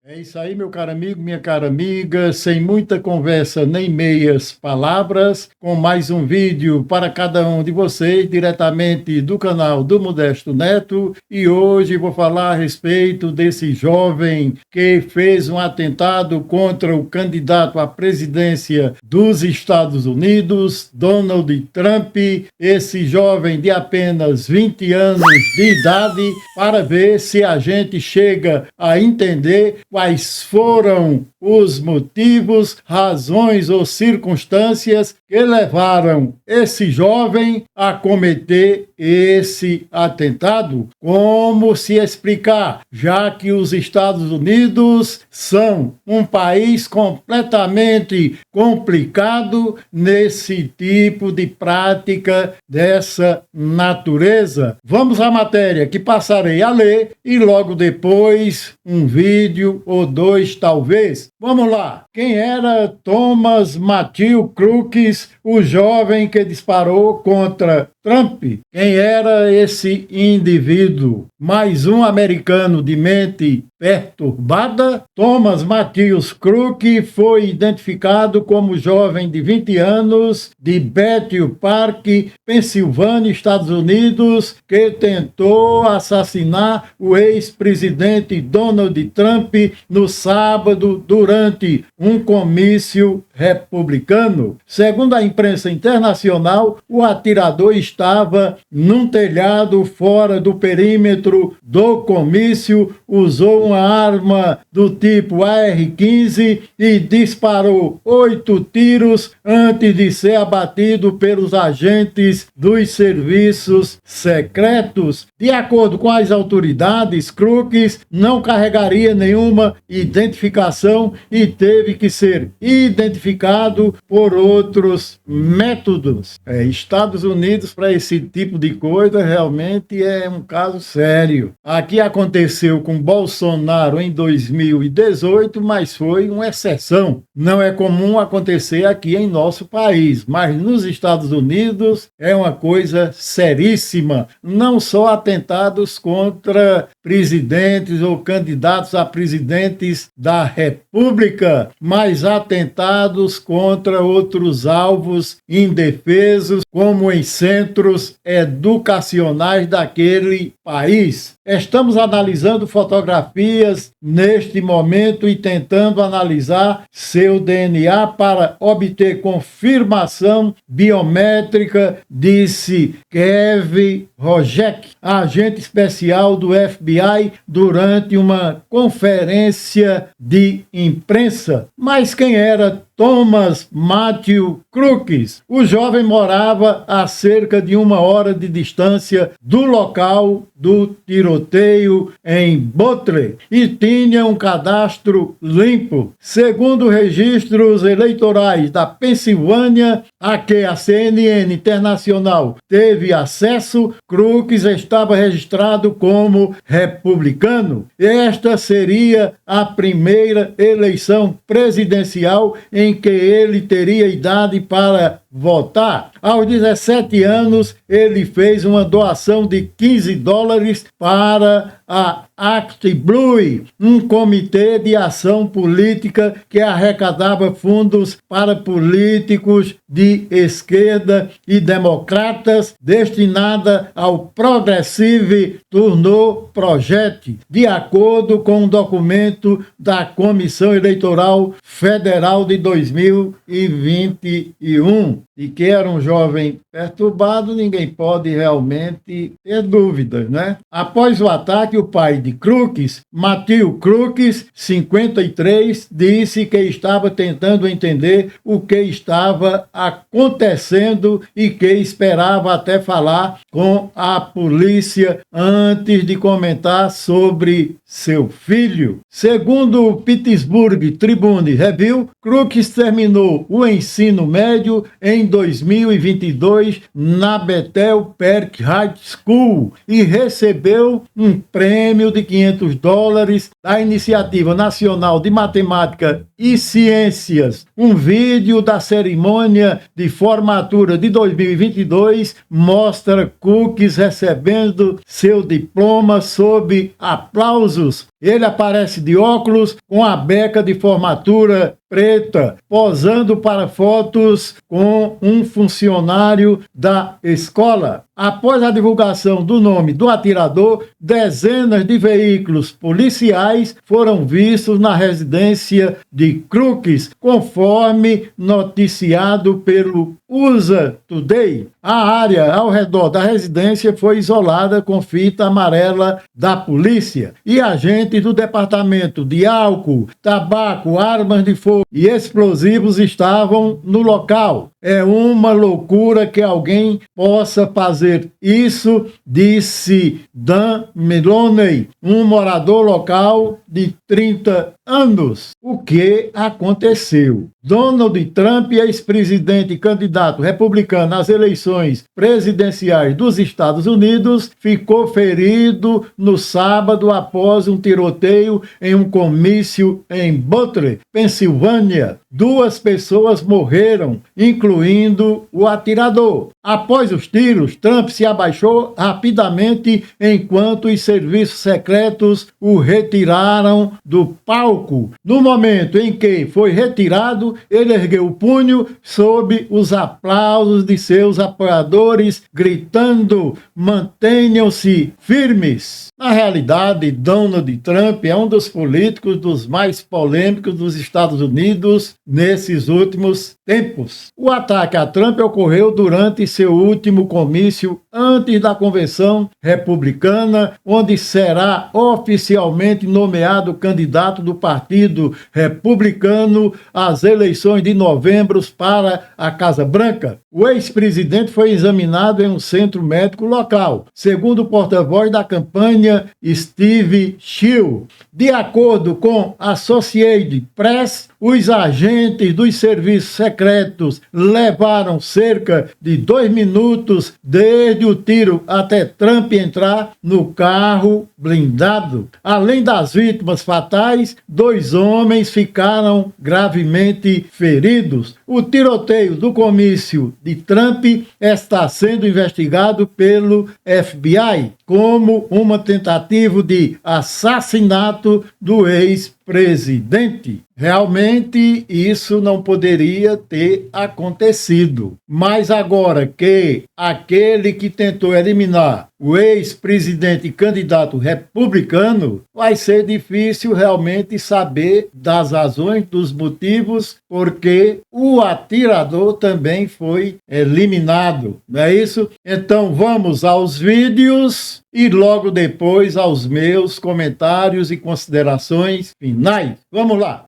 É isso aí, meu caro amigo, minha cara amiga, sem muita conversa nem meias palavras, com mais um vídeo para cada um de vocês, diretamente do canal do Modesto Neto, e hoje vou falar a respeito desse jovem que fez um atentado contra o candidato à presidência dos Estados Unidos, Donald Trump, esse jovem de apenas 20 anos de idade, para ver se a gente chega a entender quais foram os motivos, razões ou circunstâncias que levaram esse jovem a cometer esse atentado. Como se explicar, já que os Estados Unidos são um país completamente complicado nesse tipo de prática dessa natureza. Vamos à matéria que passarei a ler e logo depois um vídeo ou dois talvez. Vamos lá. Quem era Thomas Matthew Crooks, o jovem que disparou contra Trump? Quem era esse indivíduo? Mais um americano de mente perturbada? Thomas Matthew Crooks foi identificado como jovem de 20 anos de Bethel Park, Pensilvânia, Estados Unidos, que tentou assassinar o ex-presidente Donald Trump no sábado durante um comício republicano. Segundo a imprensa internacional, o atirador estava num telhado fora do perímetro do comício, usou uma arma do tipo AR-15 e disparou 8 tiros antes de ser abatido pelos agentes dos serviços secretos. De acordo com as autoridades, Crooks não carregaria nenhuma identificação e teve que ser identificado por outros métodos. Estados Unidos, para esse tipo de coisa, realmente é um caso sério. Aqui aconteceu com Bolsonaro em 2018, mas foi uma exceção. Não é comum acontecer aqui em nosso país, mas nos Estados Unidos é uma coisa seríssima. Não só atentados contra presidentes ou candidatos a presidentes da República, mas atentados contra outros alvos indefesos, como em centros educacionais daquele país. Estamos analisando fotografias neste momento e tentando analisar seu DNA para obter confirmação biométrica, disse Kevin Rojek, agente especial do FBI, durante uma conferência de imprensa. Mas quem era Thomas Matthew Crooks? O jovem morava a cerca de 1 hora de distância do local do tiroteio em Butler e tinha um cadastro limpo. Segundo registros eleitorais da Pensilvânia, a que a CNN Internacional teve acesso, Crooks estava registrado como republicano. Esta seria a primeira eleição presidencial em que ele teria idade para votar. Aos 17 anos, ele fez uma doação de $15 para a Act Blue, um comitê de ação política que arrecadava fundos para políticos de esquerda e democratas, destinada ao Progressive Turnout Project, de acordo com um documento da Comissão Eleitoral Federal de 2021. E que era um jovem perturbado, ninguém pode realmente ter dúvidas, né? Após o ataque, o pai de Crooks, Matthew Crooks, 53, disse que estava tentando entender o que estava acontecendo e que esperava até falar com a polícia antes de comentar sobre seu filho. Segundo o Pittsburgh Tribune Review, Crooks terminou o ensino médio em 2022 na Bethel Park High School e recebeu um prêmio de $500 da Iniciativa Nacional de Matemática e Ciências. Um vídeo da cerimônia de formatura de 2022 mostra Crooks recebendo seu diploma sob aplausos. Ele aparece de óculos com a beca de formatura preta, posando para fotos com um funcionário da escola. Após a divulgação do nome do atirador, dezenas de veículos policiais foram vistos na residência de Crooks, conforme noticiado pelo USA Today. A área ao redor da residência foi isolada com fita amarela da polícia e agentes do Departamento de Álcool, Tabaco, Armas de Fogo e Explosivos estavam no local. É uma loucura que alguém possa fazer isso, disse Dan Maloney, um morador local de 30 anos. O que aconteceu? Donald Trump, ex-presidente e candidato republicano às eleições presidenciais dos Estados Unidos, ficou ferido no sábado após um tiroteio em um comício em Butler, Pensilvânia. 2 pessoas morreram, incluindo o atirador. Após os tiros, Trump se abaixou rapidamente enquanto os serviços secretos o retiraram do palco. No momento em que foi retirado, ele ergueu o punho sob os aplausos de seus apoiadores, gritando: "Mantenham-se firmes". Na realidade, Donald Trump é um dos políticos dos mais polêmicos dos Estados Unidos nesses últimos tempos. O ataque a Trump ocorreu durante seu último comício antes da convenção republicana, onde será oficialmente nomeado candidato do Partido Republicano às eleições de novembro para a Casa Branca. O ex-presidente foi examinado em um centro médico local, segundo o porta-voz da campanha, Steve Schill. De acordo com Associated Press, os agentes dos serviços secretos levaram cerca de 2 minutos desde o tiro até Trump entrar no carro blindado. Além das vítimas fatais, 2 homens ficaram gravemente feridos. O tiroteio do comício de Trump está sendo investigado pelo FBI como uma tentativa de assassinato do ex-presidente. Realmente isso não poderia ter acontecido. Mas agora que aquele que tentou eliminar o ex-presidente e candidato republicano, vai ser difícil realmente saber das razões, dos motivos, porque o atirador também foi eliminado, não é isso? Então vamos aos vídeos e logo depois aos meus comentários e considerações finais. Vamos lá!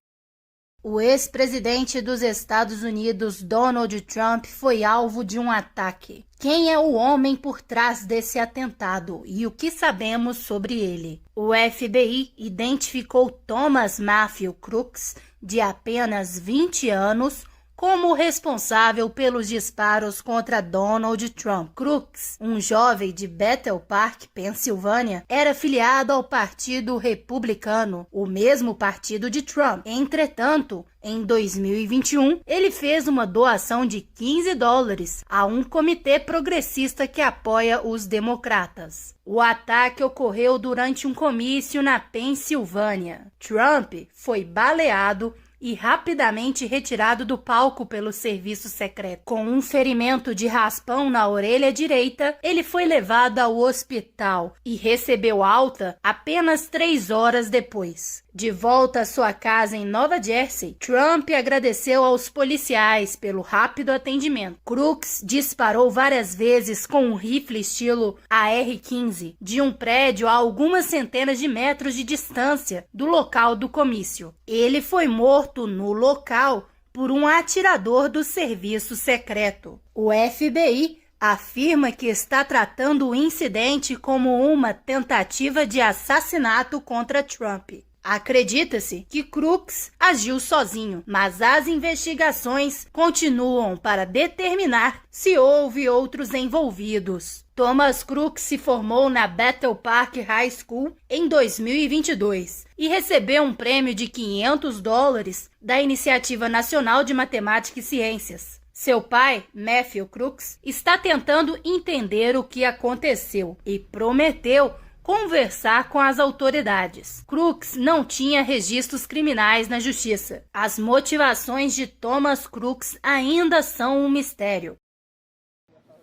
O ex-presidente dos Estados Unidos, Donald Trump, foi alvo de um ataque. Quem é o homem por trás desse atentado e o que sabemos sobre ele? O FBI identificou Thomas Matthew Crooks, de apenas 20 anos, como responsável pelos disparos contra Donald Trump. Crooks, um jovem de Bethel Park, Pensilvânia, era filiado ao Partido Republicano, o mesmo partido de Trump. Entretanto, em 2021, ele fez uma doação de $15 a um comitê progressista que apoia os democratas. O ataque ocorreu durante um comício na Pensilvânia. Trump foi baleado e rapidamente retirado do palco pelo serviço secreto. Com um ferimento de raspão na orelha direita, ele foi levado ao hospital e recebeu alta apenas 3 horas depois. De volta à sua casa em Nova Jersey, Trump agradeceu aos policiais pelo rápido atendimento. Crooks disparou várias vezes com um rifle estilo AR-15 de um prédio a algumas centenas de metros de distância do local do comício. Ele foi morto no local por um atirador do serviço secreto. O FBI afirma que está tratando o incidente como uma tentativa de assassinato contra Trump. Acredita-se que Crooks agiu sozinho, mas as investigações continuam para determinar se houve outros envolvidos. Thomas Crooks se formou na Bethel Park High School em 2022 e recebeu um prêmio de $500 da Iniciativa Nacional de Matemática e Ciências. Seu pai, Matthew Crooks, está tentando entender o que aconteceu e prometeu conversar com as autoridades. Crooks não tinha registros criminais na justiça. As motivações de Thomas Crooks ainda são um mistério.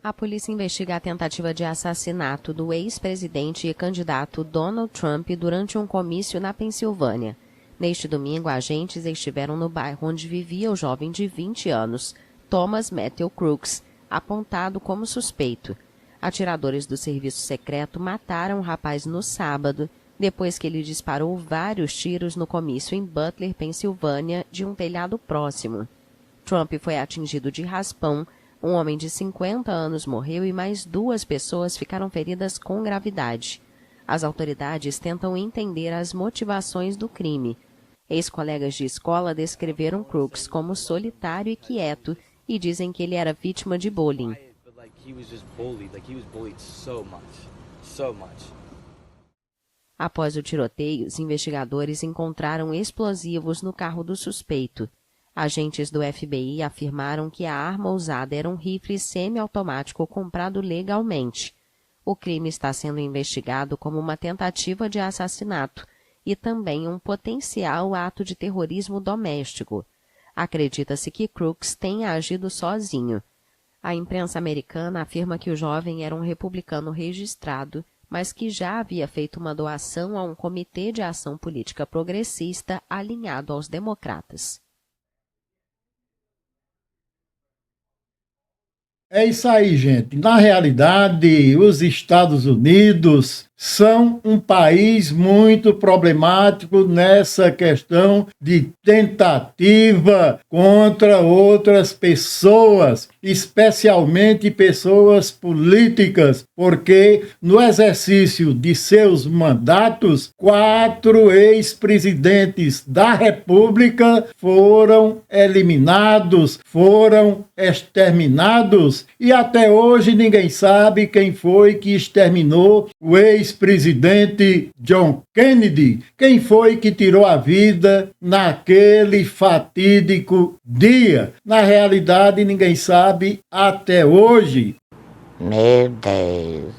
A polícia investiga a tentativa de assassinato do ex-presidente e candidato Donald Trump durante um comício na Pensilvânia. Neste domingo, agentes estiveram no bairro onde vivia o jovem de 20 anos, Thomas Matthew Crooks, apontado como suspeito. Atiradores do serviço secreto mataram o rapaz no sábado, depois que ele disparou vários tiros no comício em Butler, Pensilvânia, de um telhado próximo. Trump foi atingido de raspão. Um homem de 50 anos morreu e mais 2 pessoas ficaram feridas com gravidade. As autoridades tentam entender as motivações do crime. Ex-colegas de escola descreveram Crooks como solitário e quieto e dizem que ele era vítima de bullying. Após o tiroteio, os investigadores encontraram explosivos no carro do suspeito. Agentes do FBI afirmaram que a arma usada era um rifle semiautomático comprado legalmente. O crime está sendo investigado como uma tentativa de assassinato e também um potencial ato de terrorismo doméstico. Acredita-se que Crooks tenha agido sozinho. A imprensa americana afirma que o jovem era um republicano registrado, mas que já havia feito uma doação a um comitê de ação política progressista alinhado aos democratas. É isso aí, gente. Na realidade, os Estados Unidos são um país muito problemático nessa questão de tentativa contra outras pessoas, especialmente pessoas políticas, porque no exercício de seus mandatos, 4 ex-presidentes da República foram eliminados, foram exterminados, e até hoje ninguém sabe quem foi que exterminou o ex-presidente John Kennedy, quem foi que tirou a vida naquele fatídico dia. Na realidade, ninguém sabe até hoje. Meu Deus.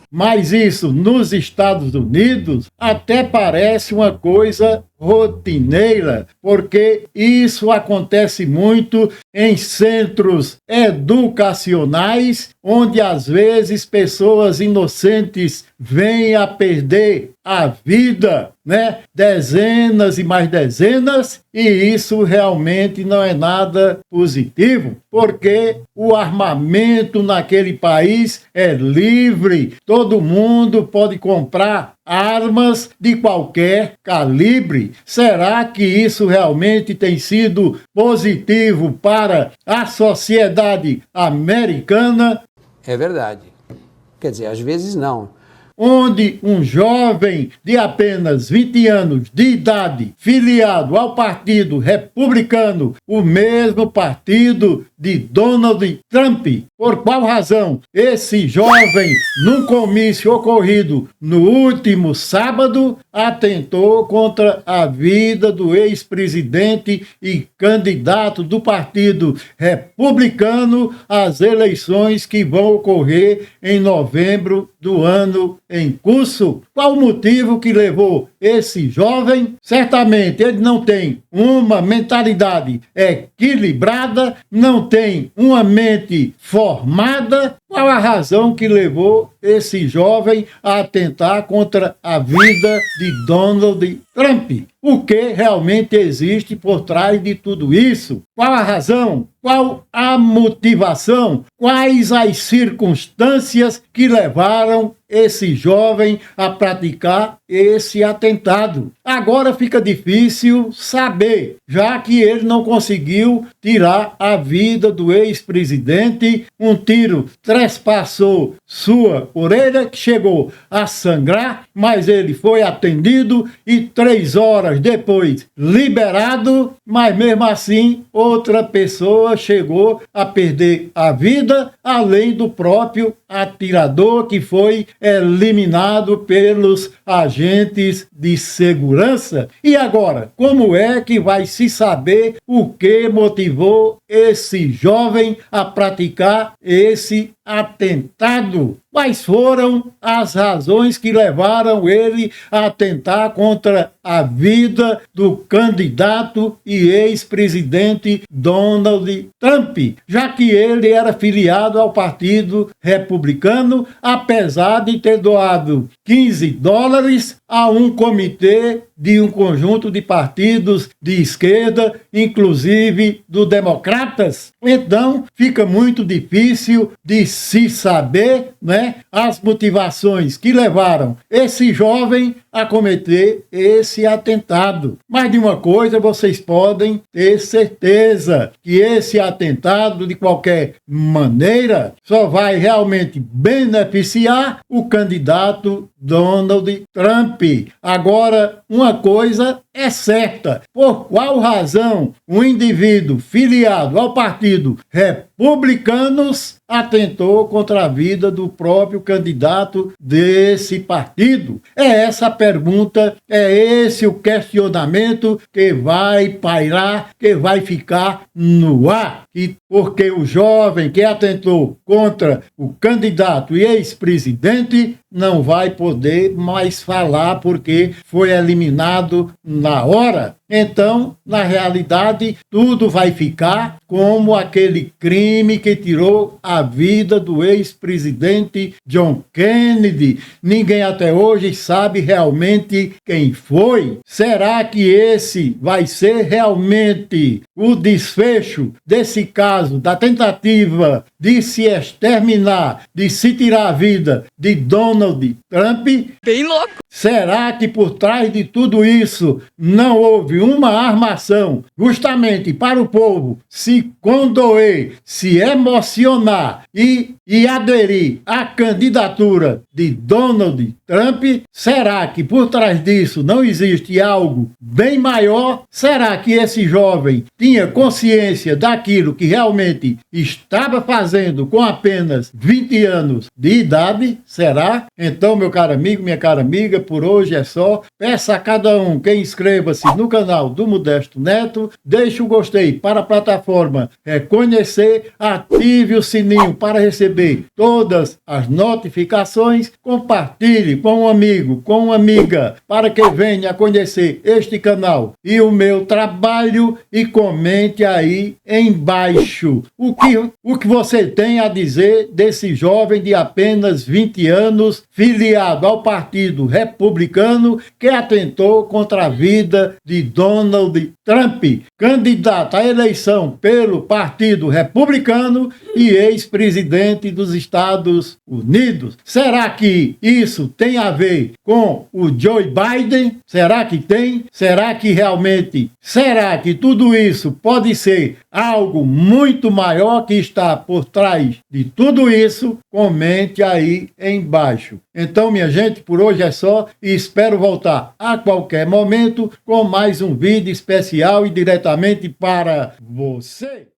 Mas isso, nos Estados Unidos, até parece uma coisa rotineira, porque isso acontece muito em centros educacionais, onde às vezes pessoas inocentes vêm a perder a vida, né? Dezenas e mais dezenas, e isso realmente não é nada positivo, porque o armamento naquele país é livre, todo mundo pode comprar armas de qualquer calibre. Será que isso realmente tem sido positivo para a sociedade americana? É verdade. Quer dizer, às vezes não. Onde um jovem de apenas 20 anos de idade, filiado ao Partido Republicano, o mesmo partido de Donald Trump. Por qual razão esse jovem, num comício ocorrido no último sábado, atentou contra a vida do ex-presidente e candidato do Partido Republicano às eleições que vão ocorrer em novembro do ano em curso? Qual o motivo que levou esse jovem? Certamente ele não tem uma mentalidade equilibrada, não tem uma mente formada. Qual a razão que levou esse jovem a atentar contra a vida de Donald Trump? O que realmente existe por trás de tudo isso? Qual a razão? Qual a motivação? Quais as circunstâncias que levaram esse jovem a praticar esse atentado? Agora fica difícil saber, já que ele não conseguiu tirar a vida do ex-presidente. Um tiro trespassou sua orelha, que chegou a sangrar, mas ele foi atendido e 3 horas depois liberado, mas mesmo assim outra pessoa chegou a perder a vida, além do próprio atirador, que foi eliminado pelos agentes de segurança. E agora, como é que vai se saber o que motivou esse jovem a praticar esse atentado. Quais foram as razões que levaram ele a atentar contra a vida do candidato e ex-presidente Donald Trump, já que ele era filiado ao Partido Republicano, apesar de ter doado $15 a um comitê de um conjunto de partidos de esquerda, inclusive do Democratas? Então, fica muito difícil de se saber, né, as motivações que levaram esse jovem a cometer esse atentado. Mas de uma coisa vocês podem ter certeza, que esse atentado, de qualquer maneira, só vai realmente beneficiar o candidato Donald Trump. Agora, uma coisa é certa: por qual razão um indivíduo filiado ao Partido Republicanos atentou contra a vida do próprio candidato desse partido? É essa a pergunta, é esse o questionamento que vai pairar, que vai ficar no ar. E porque o jovem que atentou contra o candidato e ex-presidente não vai poder mais falar porque foi eliminado na hora. Então, na realidade, tudo vai ficar como aquele crime que tirou a vida do ex-presidente John Kennedy. Ninguém até hoje sabe realmente quem foi. Será que esse vai ser realmente o desfecho desse caso, da tentativa de se exterminar, de se tirar a vida de Donald Trump? Bem louco! Será que por trás de tudo isso não houve uma armação justamente para o povo se condoer, se emocionar e aderir à candidatura de Donald Trump? Será que por trás disso não existe algo bem maior? Será que esse jovem tinha consciência daquilo que realmente estava fazendo com apenas 20 anos de idade? Será? Então, meu caro amigo, minha cara amiga, por hoje é só. Peça a cada um que inscreva-se no canal do Modesto Neto, deixe o gostei para a plataforma reconhecer, ative o sininho para receber todas as notificações, compartilhe com um amigo, com uma amiga, para que venha a conhecer este canal e o meu trabalho, e comente aí embaixo o que você tem a dizer desse jovem de apenas 20 anos, filiado ao Partido Republicano, que atentou contra a vida de Donald Trump, candidato à eleição pelo Partido Republicano e ex-presidente dos Estados Unidos. Será que isso tem a ver com o Joe Biden? Será que tem? Será que realmente? Será que tudo isso pode ser algo muito maior que está por trás de tudo isso? Comente aí embaixo. Então, minha gente, por hoje é só e espero voltar a qualquer momento com mais um vídeo especial e diretamente para você.